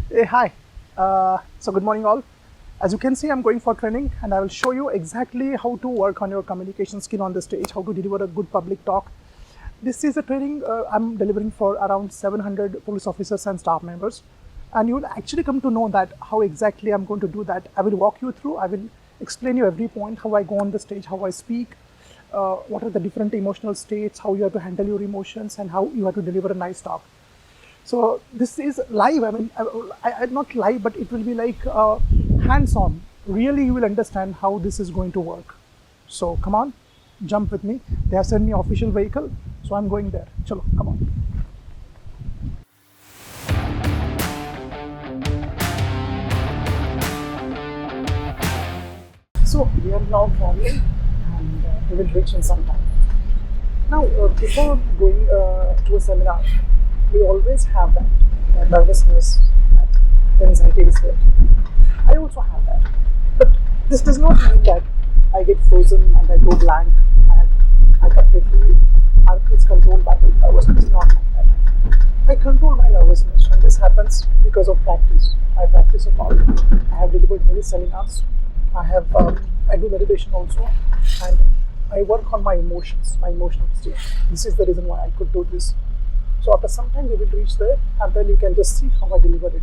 Hey, hi. So good morning all. As you can see, I'm going for training and I will show you exactly how to work on your communication skill on the stage, how to deliver a good public talk. This is a training I'm delivering for around 700 police officers and staff members. And you'll actually come to know that how exactly I'm going to do that. I will walk you through, I will explain you every point, how I go on the stage, how I speak, what are the different emotional states, how you have to handle your emotions and how you have to deliver a nice talk. So this is live. I mean, not live, but it will be like hands-on. Really, you will understand how this is going to work. So come on, jump with me. They have sent me official vehicle, so I'm going there. Chalo, come on. So we are now traveling, and we will reach in some time. Now, before going to a seminar, we always have that nervousness, that anxiety is there. I also have that. But this does not mean that I get frozen and I go blank and I completely is controlled by my nervousness. Not like that. I control my nervousness, and this happens because of practice. I practice a lot. I have delivered many seminars. I do meditation also, and I work on my emotions, my emotional state. This is the reason why I could do this. So after some time we will reach there, and then you can just see how I deliver it.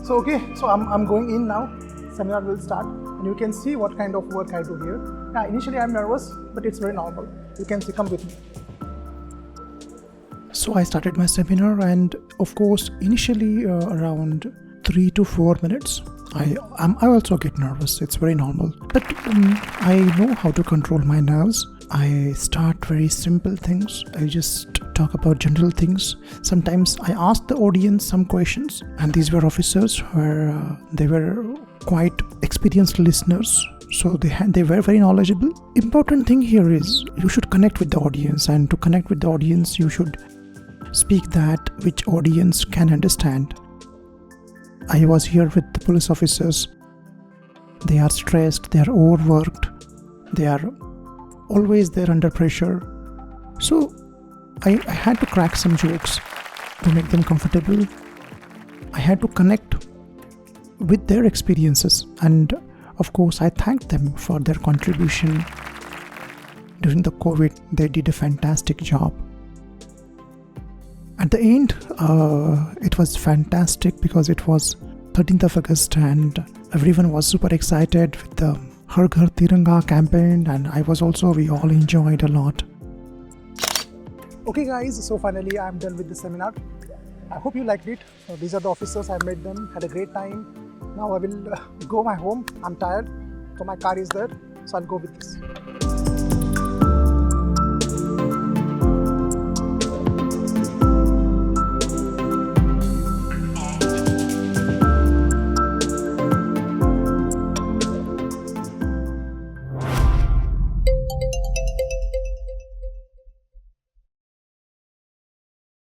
So so I'm going in now. Seminar will start, and you can see what kind of work I do here. Yeah, initially I'm nervous, but it's very normal. You can see, come with me. So I started my seminar, and of course, initially around 3 to 4 minutes, I also get nervous. It's very normal, but I know how to control my nerves. I start very simple things. I just talk about general things. Sometimes I ask the audience some questions, and these were officers where they were quite experienced listeners, so they were very knowledgeable. Important thing here is you should connect with the audience, and to connect with the audience you should speak that which audience can understand. I was here with the police officers. They are stressed, they are overworked, they are always there under pressure. So I had to crack some jokes to make them comfortable. I had to connect with their experiences, and of course I thanked them for their contribution. During the COVID, they did a fantastic job. At the end, it was fantastic because it was 13th of August and everyone was super excited with the Har Ghar Tiranga campaign, and we all enjoyed a lot. Okay guys, so finally I'm done with the seminar. I hope you liked it. So these are the officers, I met them, had a great time. Now I will go my home. I'm tired, so my car is there, so I'll go with this.